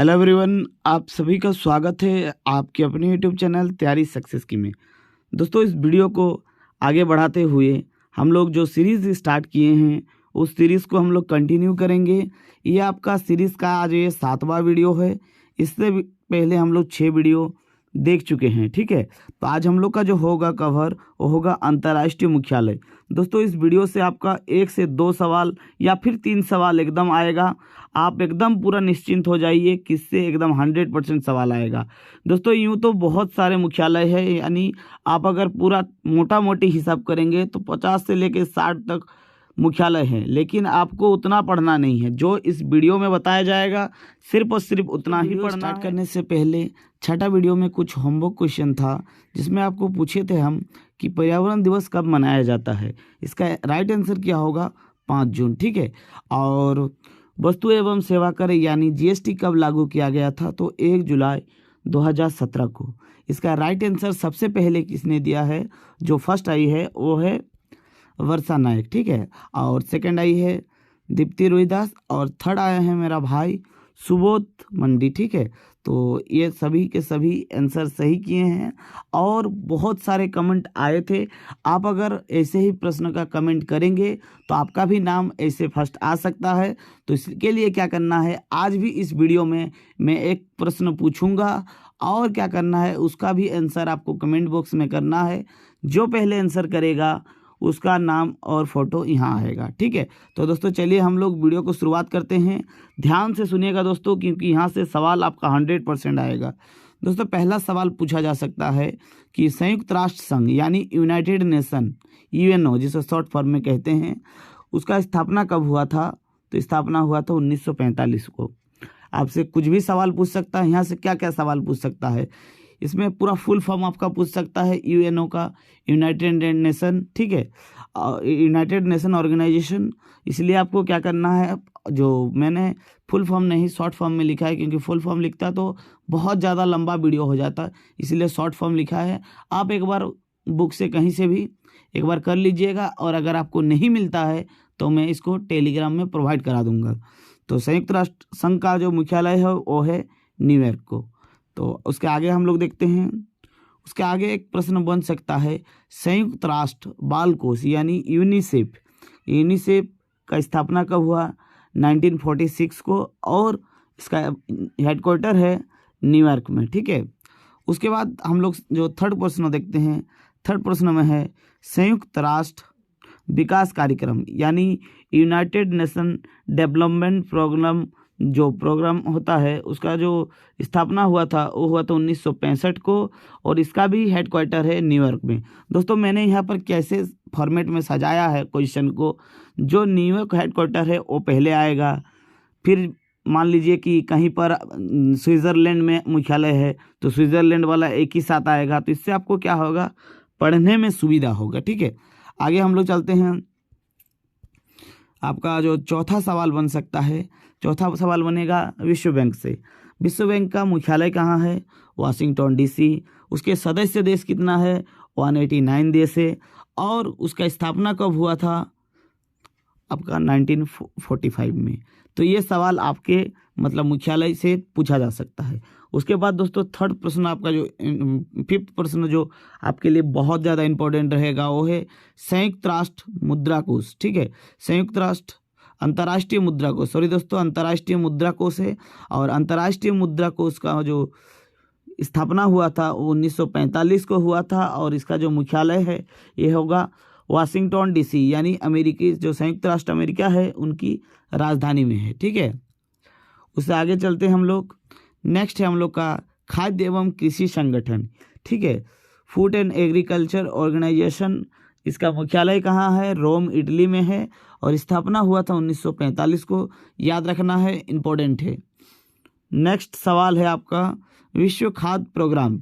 Hello everyone, आप सभी का स्वागत है आपके अपने यूट्यूब चैनल तैयारी सक्सेस की में। दोस्तों, इस वीडियो को आगे बढ़ाते हुए हम लोग जो सीरीज़ स्टार्ट किए हैं उस सीरीज़ को हम लोग कंटिन्यू करेंगे। ये आपका सीरीज़ का आज ये 7वां वीडियो है। इससे पहले हम लोग 6 वीडियो देख चुके हैं, ठीक है। तो आज हम लोग का जो होगा कवर वो होगा अंतर्राष्ट्रीय मुख्यालय। दोस्तों, इस वीडियो से आपका 1 से 2 सवाल या फिर 3 सवाल एकदम आएगा। आप एकदम पूरा निश्चिंत हो जाइए, किससे एकदम 100% सवाल आएगा। दोस्तों, यूँ तो बहुत सारे मुख्यालय है, यानी आप अगर पूरा मोटा मोटी हिसाब करेंगे तो 50 से लेकर 60 तक मुख्यालय है, लेकिन आपको उतना पढ़ना नहीं है। जो इस वीडियो में बताया जाएगा सिर्फ और सिर्फ उतना ही पढ़ना। स्टार्ट करने से पहले 6ठा वीडियो में कुछ होमवर्क क्वेश्चन था, जिसमें आपको पूछे थे हम कि पर्यावरण दिवस कब मनाया जाता है। इसका राइट आंसर क्या होगा? 5 जून, ठीक है। और वस्तु एवं सेवा कर यानी जीएसटी कब लागू किया गया था? तो 1 जुलाई 2017 को। इसका राइट आंसर सबसे पहले किसने दिया है? जो फर्स्ट आई है वो है वर्षा नायक, ठीक है। और सेकंड आई है दीप्ति रोहिदास और थर्ड आया है मेरा भाई सुबोध मंडी, ठीक है। तो ये सभी के सभी आंसर सही किए हैं और बहुत सारे कमेंट आए थे। आप अगर ऐसे ही प्रश्न का कमेंट करेंगे तो आपका भी नाम ऐसे फर्स्ट आ सकता है। तो इसके लिए क्या करना है, आज भी इस वीडियो में मैं एक प्रश्न पूछूंगा और क्या करना है उसका भी आंसर आपको कमेंट बॉक्स में करना है। जो पहले आंसर करेगा उसका नाम और फोटो यहाँ आएगा, ठीक है। तो दोस्तों, चलिए हम लोग वीडियो को शुरुआत करते हैं। ध्यान से सुनिएगा दोस्तों, क्योंकि यहाँ से सवाल आपका 100% आएगा। दोस्तों, पहला सवाल पूछा जा सकता है कि संयुक्त राष्ट्र संघ यानी यूनाइटेड नेशन, यूएनओ जिसे शॉर्ट फॉर्म में कहते हैं, उसका स्थापना कब हुआ था? तो स्थापना हुआ था 1945 को। आपसे कुछ भी सवाल पूछ सकता है। यहाँ से क्या क्या सवाल पूछ सकता है? इसमें पूरा फुल फॉर्म आपका पूछ सकता है यूएनओ का, यूनाइटेड नेशन, ठीक है, यूनाइटेड नेशन ऑर्गेनाइजेशन। इसलिए आपको क्या करना है, जो मैंने फुल फॉर्म नहीं शॉर्ट फॉर्म में लिखा है, क्योंकि फुल फॉर्म लिखता तो बहुत ज़्यादा लंबा वीडियो हो जाता, इसलिए शॉर्ट फॉर्म लिखा है। आप एक बार बुक से कहीं से भी एक बार कर लीजिएगा, और अगर आपको नहीं मिलता है तो मैं इसको टेलीग्राम में प्रोवाइड करा दूंगा। तो संयुक्त राष्ट्र संघ का जो मुख्यालय है वो है न्यूयॉर्क को। तो उसके आगे हम लोग देखते हैं। उसके आगे एक प्रश्न बन सकता है, संयुक्त राष्ट्र बाल कोष यानी यूनिसेफ, यूनिसेफ का स्थापना कब हुआ? 1946 को, और इसका हेडक्वार्टर है न्यूयॉर्क में, ठीक है। उसके बाद हम लोग जो थर्ड प्रश्न देखते हैं। थर्ड प्रश्न में है संयुक्त राष्ट्र विकास कार्यक्रम यानी यूनाइटेड नेशन डेवलपमेंट प्रोग्राम, जो प्रोग्राम होता है उसका जो स्थापना हुआ था वो हुआ था 1965 को, और इसका भी हेडक्वार्टर है न्यूयॉर्क में। दोस्तों, मैंने यहाँ पर कैसे फॉर्मेट में सजाया है क्वेश्चन को, जो न्यूयॉर्क हेडक्वार्टर है वो पहले आएगा, फिर मान लीजिए कि कहीं पर स्विट्ज़रलैंड में मुख्यालय है तो स्विट्ज़रलैंड वाला एक ही साथ आएगा। तो इससे आपको क्या होगा, पढ़ने में सुविधा होगा, ठीक है। आगे हम लोग चलते हैं। आपका जो चौथा सवाल बन सकता है, चौथा सवाल बनेगा विश्व बैंक से। विश्व बैंक का मुख्यालय कहाँ है? Washington DC. उसके सदस्य देश कितना है? 189 देश है। और उसका स्थापना कब हुआ था? आपका 1945 में। तो ये सवाल आपके मतलब मुख्यालय से पूछा जा सकता है। उसके बाद दोस्तों, थर्ड प्रश्न आपका जो फिफ्थ प्रश्न जो आपके लिए बहुत ज़्यादा इंपॉर्टेंट रहेगा वो है संयुक्त राष्ट्र मुद्रा कोष, ठीक है। संयुक्त राष्ट्र अंतर्राष्ट्रीय मुद्रा कोष, सॉरी दोस्तों, अंतर्राष्ट्रीय मुद्रा कोष है। और अंतर्राष्ट्रीय मुद्रा कोष का जो स्थापना हुआ था वो 1945 को हुआ था, और इसका जो मुख्यालय है ये होगा वाशिंगटन डीसी, यानी अमेरिकी जो संयुक्त राष्ट्र अमेरिका है उनकी राजधानी में है, ठीक है। उससे आगे चलते हैं हम लोग। नेक्स्ट है हम लोग का खाद्य एवं कृषि संगठन, ठीक है, फूड एंड एग्रीकल्चर ऑर्गेनाइजेशन। इसका मुख्यालय कहाँ है? रोम, इटली में है, और स्थापना हुआ था 1945 को। याद रखना है, इम्पोर्टेंट है। नेक्स्ट सवाल है आपका विश्व खाद्य प्रोग्राम,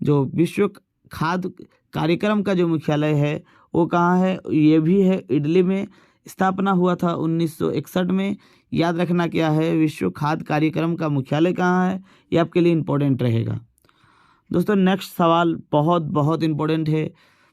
जो विश्व खाद्य कार्यक्रम का जो मुख्यालय है वो कहाँ है? ये भी है इटली में। स्थापना हुआ था 1961 में। याद रखना क्या है, विश्व खाद्य कार्यक्रम का मुख्यालय कहाँ है, ये आपके लिए इम्पोर्टेंट रहेगा। दोस्तों, नेक्स्ट सवाल बहुत बहुत इम्पोर्टेंट है,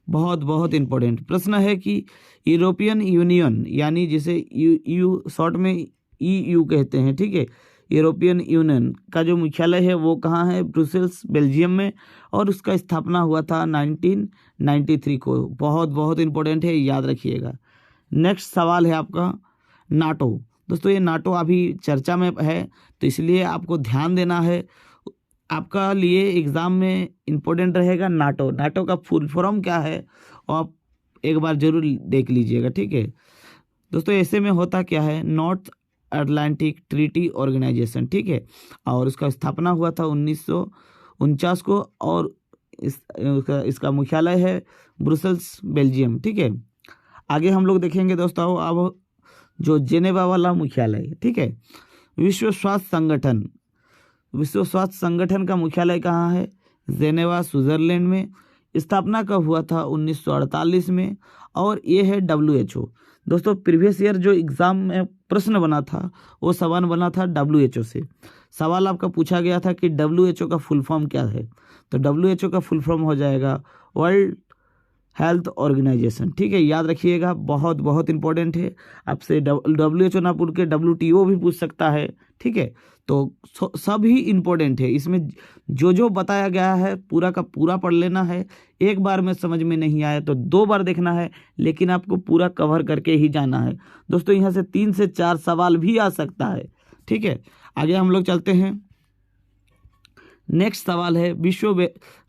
बहुत बहुत इम्पोर्टेंट प्रश्न है कि यूरोपियन यूनियन यानी जिसे यू शॉर्ट में EU कहते हैं, ठीक है, यूरोपियन यूनियन का जो मुख्यालय है वो कहाँ है, ब्रुसेल्स बेल्जियम में, और उसका स्थापना हुआ था 1993 को। बहुत बहुत इंपॉर्टेंट है, याद रखिएगा। नेक्स्ट सवाल है आपका नाटो। दोस्तों ये नाटो अभी चर्चा में है, तो इसलिए आपको ध्यान देना है। आपका लिए एग्ज़ाम में इम्पोर्टेंट रहेगा नाटो। नाटो का फुल फॉर्म क्या है और आप एक बार जरूर देख लीजिएगा, ठीक है दोस्तों। ऐसे में होता क्या है, नॉर्थ अटलांटिक ट्रीटी ऑर्गेनाइजेशन, ठीक है, और उसका स्थापना हुआ था 1949 को, और इसका मुख्यालय है ब्रुसेल्स बेल्जियम, ठीक है। आगे हम लोग देखेंगे दोस्तों अब जो जेनेवा वाला मुख्यालय, ठीक है। विश्व स्वास्थ्य संगठन का मुख्यालय कहाँ है, जेनेवा स्विट्जरलैंड में। स्थापना कब हुआ था, 1948 में, और ये है WHO। दोस्तों प्रीवियस ईयर जो एग्ज़ाम में प्रश्न बना था वो सवाल बना था WHO से। सवाल आपका पूछा गया था कि WHO का फुल फॉर्म क्या है, तो WHO का फुल फॉर्म हो जाएगा वर्ल्ड हेल्थ ऑर्गेनाइजेशन, ठीक है, याद रखिएगा। बहुत बहुत इंपॉर्टेंट है, आपसे WHO ना पूछ के WTO भी पूछ सकता है, ठीक है। तो सब ही इम्पोर्टेंट है, इसमें जो जो बताया गया है पूरा का पूरा पढ़ लेना है। एक बार में समझ में नहीं आया तो 2 बार देखना है, लेकिन आपको पूरा कवर करके ही जाना है दोस्तों। यहाँ से 3 से 4 सवाल भी आ सकता है, ठीक है। आगे हम लोग चलते हैं। नेक्स्ट सवाल है विश्व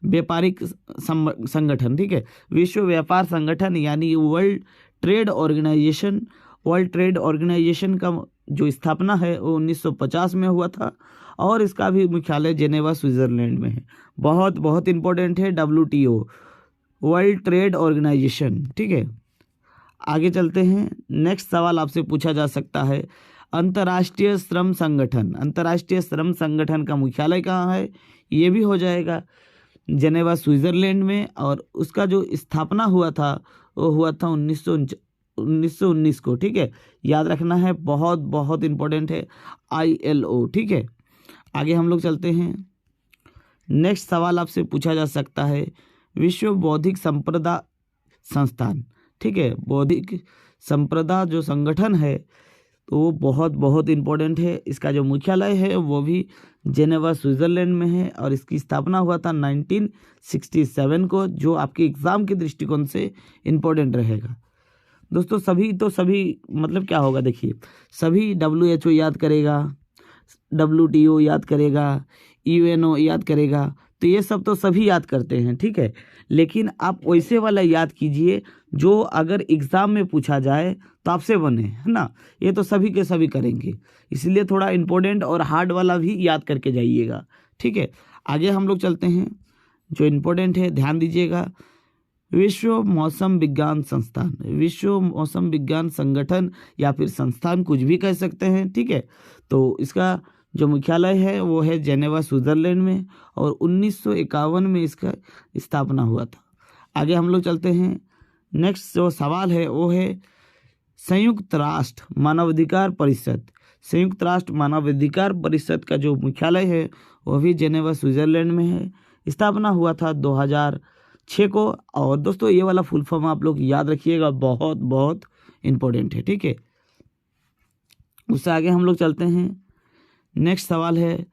व्यापारिक संगठन, ठीक है। विश्व व्यापार संगठन यानी world trade organisation. World trade organisation का जो स्थापना है वो 1950 में हुआ था, और इसका भी मुख्यालय जेनेवा स्विट्जरलैंड में है। बहुत बहुत इंपॉर्टेंट है WTO, वर्ल्ड ट्रेड ऑर्गेनाइजेशन, ठीक है। आगे चलते हैं। नेक्स्ट सवाल आपसे पूछा जा सकता है अंतर्राष्ट्रीय श्रम संगठन। अंतर्राष्ट्रीय श्रम संगठन का मुख्यालय कहाँ है, ये भी हो जाएगा जेनेवा स्विट्जरलैंड में, और उसका जो स्थापना हुआ था वो हुआ था 1919 को, ठीक है, याद रखना है। बहुत बहुत इंपॉर्टेंट है ILO, ठीक है। आगे हम लोग चलते हैं। नेक्स्ट सवाल आपसे पूछा जा सकता है विश्व बौद्धिक संपदा संस्थान, ठीक है। बौद्धिक संपदा जो संगठन है तो वो बहुत बहुत इंपॉर्टेंट है। इसका जो मुख्यालय है वो भी जेनेवा स्विट्जरलैंड में है, और इसकी स्थापना हुआ था 1967 को, जो आपके एग्ज़ाम के दृष्टिकोण से इम्पोर्टेंट रहेगा दोस्तों। सभी मतलब क्या होगा, देखिए सभी WHO याद करेगा, WTO याद करेगा, UNO याद करेगा, तो ये सब तो सभी याद करते हैं, ठीक है। लेकिन आप वैसे वाला याद कीजिए जो अगर एग्ज़ाम में पूछा जाए तो आपसे बने, है ना। ये तो सभी के सभी करेंगे, इसलिए थोड़ा इम्पोर्टेंट और हार्ड वाला भी याद करके जाइएगा, ठीक है। आगे हम लोग चलते हैं। जो इम्पोर्टेंट है ध्यान दीजिएगा, विश्व मौसम विज्ञान संस्थान, विश्व मौसम विज्ञान संगठन या फिर संस्थान कुछ भी कह सकते हैं, ठीक है। तो इसका जो मुख्यालय है वो है जेनेवा स्विट्जरलैंड में, और 1951 में इसका स्थापना हुआ था। आगे हम लोग चलते हैं। नेक्स्ट जो सवाल है वो है संयुक्त राष्ट्र मानवाधिकार परिषद। संयुक्त राष्ट्र मानवाधिकार परिषद का जो मुख्यालय है वो भी जेनेवा स्विट्जरलैंड में है। स्थापना हुआ था 2006 को, और दोस्तों ये वाला फुल फॉर्म आप लोग याद रखिएगा, बहुत बहुत इम्पोर्टेंट है, ठीक है। उससे आगे हम लोग चलते हैं। नेक्स्ट सवाल है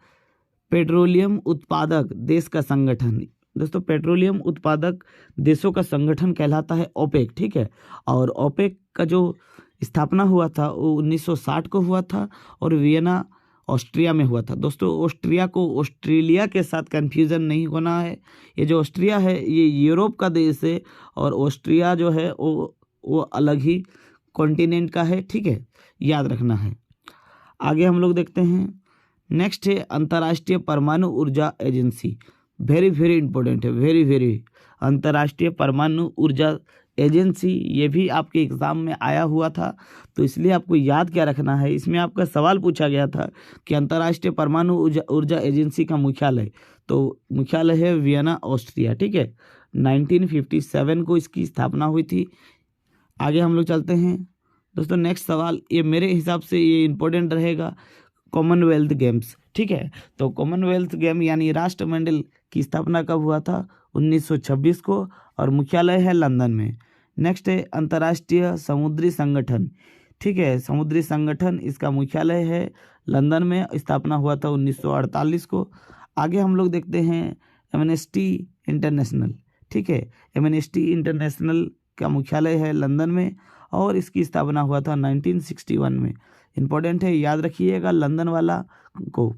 पेट्रोलियम उत्पादक देश का संगठन। दोस्तों पेट्रोलियम उत्पादक देशों का संगठन कहलाता है OPEC, ठीक है। और OPEC का जो स्थापना हुआ था वो 1960 को हुआ था, और वियना ऑस्ट्रिया में हुआ था। दोस्तों ऑस्ट्रिया को ऑस्ट्रेलिया के साथ कंफ्यूजन नहीं होना है। ये जो ऑस्ट्रिया है ये यूरोप का देश है, और ऑस्ट्रिया जो है वो अलग ही कॉन्टिनेंट का है, ठीक है, याद रखना है। आगे हम लोग देखते हैं। नेक्स्ट है अंतर्राष्ट्रीय परमाणु ऊर्जा एजेंसी। वेरी वेरी इंपॉर्टेंट है, वेरी अंतर्राष्ट्रीय परमाणु ऊर्जा एजेंसी, ये भी आपके एग्ज़ाम में आया हुआ था, तो इसलिए आपको याद क्या रखना है। इसमें आपका सवाल पूछा गया था कि अंतर्राष्ट्रीय परमाणु ऊर्जा एजेंसी का मुख्यालय, तो मुख्यालय है वियना ऑस्ट्रिया, ठीक है। 1957 को इसकी स्थापना हुई थी। आगे हम लोग चलते हैं दोस्तों। नेक्स्ट सवाल ये मेरे हिसाब से ये इम्पोर्टेंट रहेगा, कॉमनवेल्थ गेम्स, ठीक है। तो कॉमनवेल्थ गेम यानी राष्ट्रमंडल की स्थापना कब हुआ था, 1926 को, और मुख्यालय है लंदन में। नेक्स्ट है अंतर्राष्ट्रीय समुद्री संगठन, ठीक है। समुद्री संगठन इसका मुख्यालय है लंदन में स्थापना हुआ था 1948 को। आगे हम लोग देखते हैं एमनेस्टी इंटरनेशनल, ठीक है। एमनेस्टी इंटरनेशनल का मुख्यालय है लंदन में और इसकी स्थापना हुआ था 1961 में। इम्पोर्टेंट है, याद रखिएगा लंदन वाला को।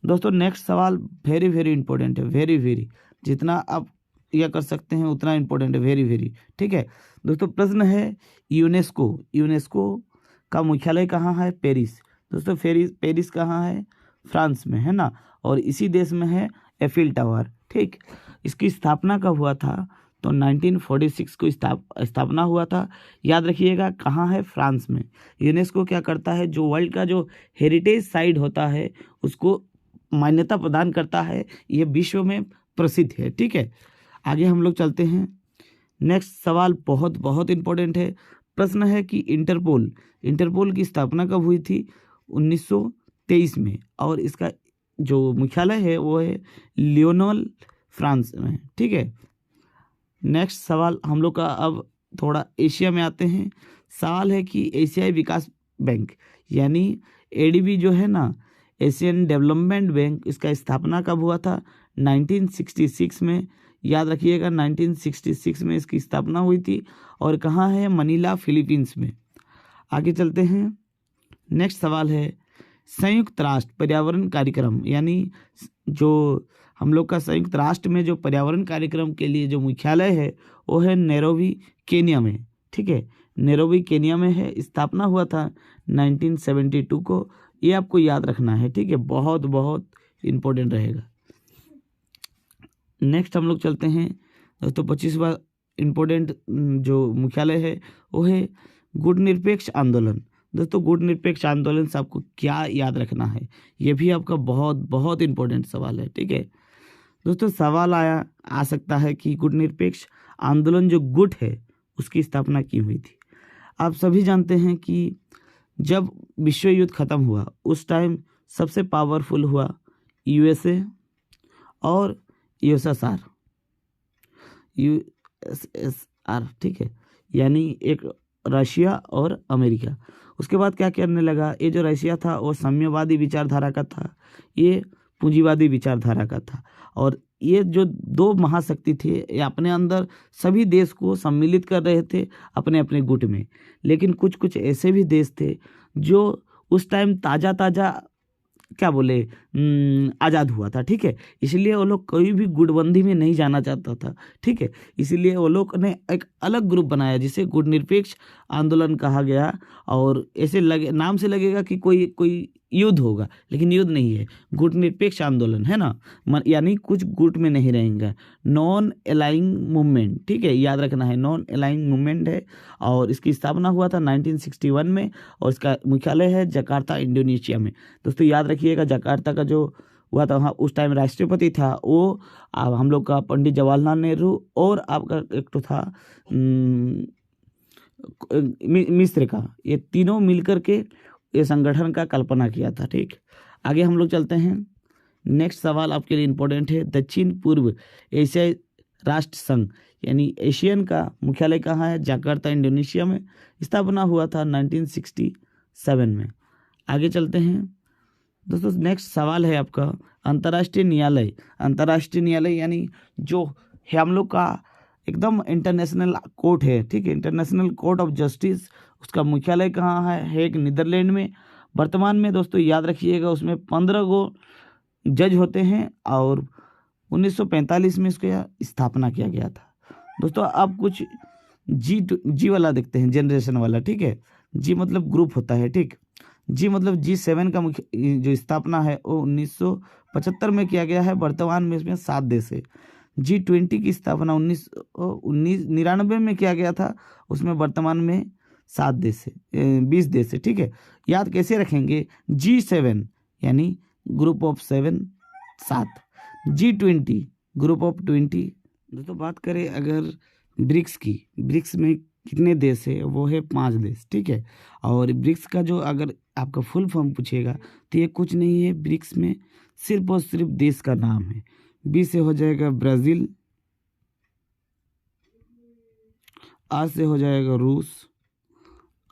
दोस्तों नेक्स्ट सवाल वेरी वेरी इंपॉर्टेंट है, वेरी वेरी, जितना आप यह कर सकते हैं उतना इंपॉर्टेंट है, वेरी वेरी, ठीक है। दोस्तों प्रश्न है यूनेस्को, यूनेस्को का मुख्यालय कहाँ है? पेरिस। दोस्तों पेरिस कहाँ है? फ्रांस में, है ना। और इसी देश में है एफिल टावर, ठीक। इसकी स्थापना कब हुआ था? तो 1946 को स्थापना हुआ था। याद रखिएगा कहाँ है? फ्रांस में। यूनेस्को क्या करता है? जो वर्ल्ड का जो हेरिटेज साइट होता है उसको मान्यता प्रदान करता है, ये विश्व में प्रसिद्ध है, ठीक है। आगे हम लोग चलते हैं। नेक्स्ट सवाल बहुत बहुत इंपॉर्टेंट है। प्रश्न है कि इंटरपोल की स्थापना कब हुई थी? 1923 में और इसका जो मुख्यालय है वो है लियोनल, फ्रांस में, ठीक है। नेक्स्ट सवाल हम लोग का अब थोड़ा एशिया में आते हैं। सवाल है कि एशियाई विकास बैंक यानी एडीबी जो है ना, एशियन डेवलपमेंट बैंक, इसका स्थापना कब हुआ था? 1966 में। याद रखिएगा 1966 में इसकी स्थापना हुई थी और कहाँ है? मनीला, फिलीपींस में। आगे चलते हैं। नेक्स्ट सवाल है संयुक्त राष्ट्र पर्यावरण कार्यक्रम यानी जो हम लोग का संयुक्त राष्ट्र में जो पर्यावरण कार्यक्रम के लिए जो मुख्यालय है वो है नैरोबी, केन्या में, ठीक है। नैरोबी केन्या में है। स्थापना हुआ था 1972 को। ये आपको याद रखना है, ठीक है, बहुत बहुत इम्पोर्टेंट रहेगा। नेक्स्ट हम लोग चलते हैं दोस्तों 25वां इम्पोर्टेंट जो मुख्यालय है वो है गुट निरपेक्ष आंदोलन। दोस्तों गुट निरपेक्ष आंदोलन से आपको क्या याद रखना है? ये भी आपका बहुत बहुत इम्पोर्टेंट सवाल है, ठीक है। दोस्तों सवाल आ सकता है कि गुट निरपेक्ष आंदोलन जो गुट है उसकी स्थापना की हुई थी। आप सभी जानते हैं कि जब विश्व युद्ध खत्म हुआ उस टाइम सबसे पावरफुल हुआ यूएसए और यूएसएसआर, ठीक है, यानी एक रशिया और अमेरिका। उसके बाद क्या करने लगा? ये जो रशिया था वो साम्यवादी विचारधारा का था, ये पूंजीवादी विचारधारा का था। और ये जो दो महाशक्ति थे ये अपने अंदर सभी देश को सम्मिलित कर रहे थे अपने अपने गुट में। लेकिन कुछ कुछ ऐसे भी देश थे जो उस टाइम ताज़ा ताज़ा क्या बोले आज़ाद हुआ था, ठीक है। इसलिए वो लोग कोई भी गुटबंदी में नहीं जाना चाहता था, ठीक है। इसलिए वो लोग ने एक अलग ग्रुप बनाया जिसे गुट निरपेक्ष आंदोलन कहा गया। और ऐसे लगे, नाम से लगेगा कि कोई युद्ध होगा, लेकिन युद्ध नहीं है, गुट निरपेक्ष आंदोलन है ना। यानी कुछ गुट में नहीं रहेंगे, नॉन अलाइंग मूवमेंट, ठीक है, याद रखना है, नॉन अलाइंग मूवमेंट है। और इसकी स्थापना हुआ था 1961 में और इसका मुख्यालय है जकार्ता, इंडोनेशिया में। दोस्तों याद रखिएगा जकार्ता का जो हुआ था वहाँ उस टाइम राष्ट्रपति था वो हम लोग का पंडित जवाहरलाल नेहरू और आपका एक तो था मिस्र का। ये तीनों मिलकर के ये संगठन का कल्पना किया था, ठीक। आगे हम लोग चलते हैं। नेक्स्ट सवाल आपके लिए इम्पोर्टेंट है। दक्षिण पूर्व एशियाई राष्ट्र संघ यानी एशियन का मुख्यालय कहाँ है? जकार्ता, इंडोनेशिया में। स्थापना हुआ था 1967 में। आगे चलते हैं दोस्तों। नेक्स्ट सवाल है आपका अंतर्राष्ट्रीय न्यायालय। अंतर्राष्ट्रीय न्यायालय यानी जो है हम लोग का एकदम इंटरनेशनल कोर्ट है, ठीक है, इंटरनेशनल कोर्ट ऑफ जस्टिस। उसका मुख्यालय कहाँ है? हेग, नीदरलैंड में। वर्तमान में दोस्तों याद रखिएगा उसमें 15 गो जज होते हैं और 1945 में इसकी स्थापना किया गया था। दोस्तों आप कुछ जी वाला देखते हैं, जनरेशन वाला, ठीक है। जी मतलब ग्रुप होता है, ठीक। जी मतलब G7 का मुख्य जो स्थापना है वो 1975 में किया गया है। वर्तमान में इसमें 7 देश है। G20 की स्थापना 1999 में किया गया था, उसमें वर्तमान में 7 देश है, 20 देश है, ठीक है। याद कैसे रखेंगे? G7 यानी group of 7, 7, G20 group of 20। दोस्तों बात करें अगर ब्रिक्स की, ब्रिक्स में कितने देश है? वो है 5 देश, ठीक है। और ब्रिक्स का जो अगर आपका फुल फॉर्म पूछेगा तो ये कुछ नहीं है, ब्रिक्स में सिर्फ और सिर्फ देश का नाम है। बी से हो जाएगा ब्राज़ील, आ से हो जाएगा रूस,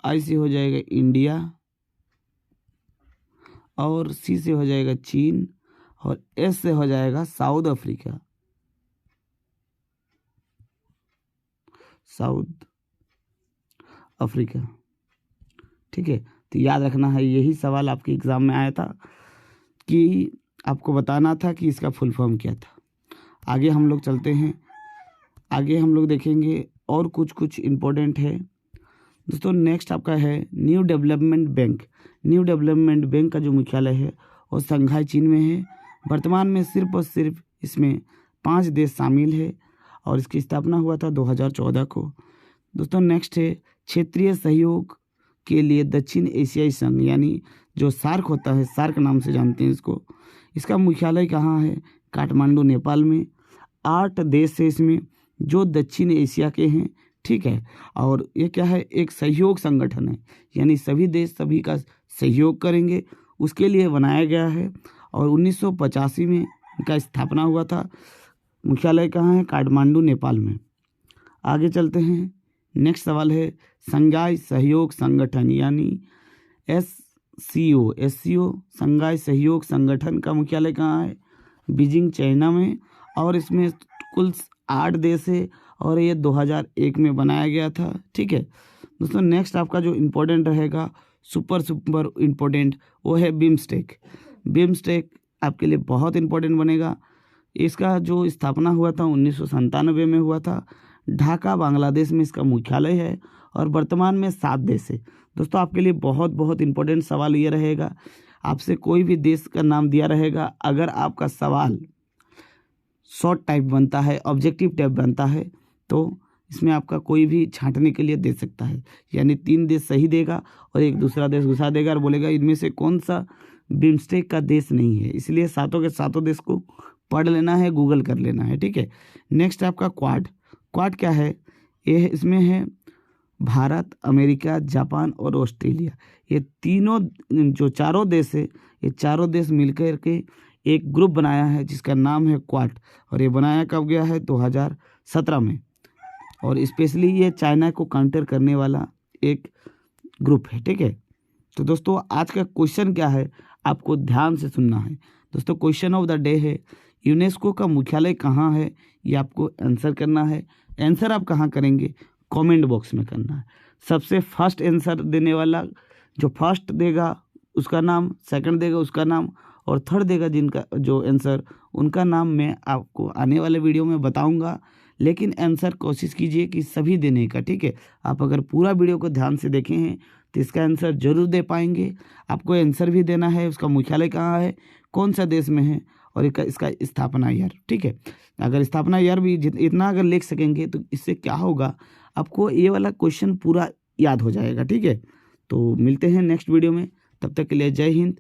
आई से हो जाएगा इंडिया, और सी से हो जाएगा चीन और एस से हो जाएगा साउथ अफ्रीका, साउथ अफ्रीका। ठीक है, तो याद रखना है, यही सवाल आपके एग्ज़ाम में आया था कि आपको बताना था कि इसका फुल फॉर्म क्या था। आगे हम लोग चलते हैं, आगे हम लोग देखेंगे और कुछ इम्पोर्टेंट है दोस्तों। नेक्स्ट आपका है new development bank. New development bank का जो मुख्यालय है वो शंघाई चीन में है। वर्तमान में सिर्फ और सिर्फ इसमें 5 देश शामिल है और इसकी स्थापना हुआ था 2014 को। दोस्तों नेक्स्ट है क्षेत्रीय सहयोग के लिए दक्षिण एशियाई संघ, यानी जो सार्क होता है, सार्क नाम से जानते हैं इसको। इसका मुख्यालय कहाँ है? काठमांडू, नेपाल में। 8 देश है इसमें जो दक्षिण एशिया के हैं। ठीक है, और ये क्या है? एक सहयोग संगठन है, यानी सभी देश सभी का सहयोग करेंगे, उसके लिए बनाया गया है। और 1985 में इनका स्थापना हुआ था। मुख्यालय कहाँ है? काठमांडू, नेपाल में। आगे चलते हैं, नेक्स्ट सवाल है शंघाई सहयोग संगठन यानी एससीओ शंघाई सहयोग संगठन का मुख्यालय कहाँ है? बीजिंग, चाइना में। और इसमें कुल 8 देश है और ये 2001 में बनाया गया था। ठीक है दोस्तों, नेक्स्ट आपका जो इम्पोर्टेंट रहेगा, सुपर इम्पोर्टेंट, वो है बिम्स्टेक। बिम्स्टेक आपके लिए बहुत इम्पोर्टेंट बनेगा। इसका जो स्थापना हुआ था 1997 में हुआ था। ढाका, बांग्लादेश में इसका मुख्यालय है और वर्तमान में 7 देश है। दोस्तों आपके लिए बहुत इम्पोर्टेंट सवाल ये रहेगा, आपसे कोई भी देश का नाम दिया रहेगा, अगर आपका सवाल शॉर्ट टाइप बनता है, ऑब्जेक्टिव टाइप बनता है, तो इसमें आपका कोई भी छांटने के लिए दे सकता है। यानी 3 देश सही देगा और एक दूसरा देश घुसा देगा और बोलेगा इनमें से कौन सा बिम्स्टेक का देश नहीं है। इसलिए सातों के सातों देश को पढ़ लेना है, गूगल कर लेना है। ठीक है, नेक्स्ट आपका क्वाड। क्वाड क्या है? ये इसमें है भारत, अमेरिका, जापान और ऑस्ट्रेलिया। ये तीनों जो चारों देश है, ये चारों देश मिलकर के एक ग्रुप बनाया है जिसका नाम है क्वाड। और ये बनाया कब गया है? 2017 में। और स्पेशली ये चाइना को काउंटर करने वाला एक ग्रुप है। ठीक है, तो दोस्तों आज का क्वेश्चन क्या है, आपको ध्यान से सुनना है। दोस्तों क्वेश्चन ऑफ द डे है यूनेस्को का मुख्यालय कहाँ है? ये आपको आंसर करना है। आंसर आप कहाँ करेंगे? कमेंट बॉक्स में करना है। सबसे फर्स्ट आंसर देने वाला, जो फर्स्ट देगा उसका नाम, सेकंड देगा उसका नाम और थर्ड देगा जिनका जो आंसर, उनका नाम मैं आपको आने वाले वीडियो में बताऊंगा। लेकिन आंसर कोशिश कीजिए कि सभी देने का। ठीक है, आप अगर पूरा वीडियो को ध्यान से देखे हैं तो इसका आंसर जरूर दे पाएंगे। आपको आंसर भी देना है, उसका मुख्यालय कहाँ है, कौन सा देश में है और इसका स्थापना ईयर। ठीक है, अगर स्थापना ईयर भी इतना अगर लिख सकेंगे तो इससे क्या होगा, आपको ये वाला क्वेश्चन पूरा याद हो जाएगा। ठीक है, तो मिलते हैं नेक्स्ट वीडियो में, तब तक के लिए जय हिंद,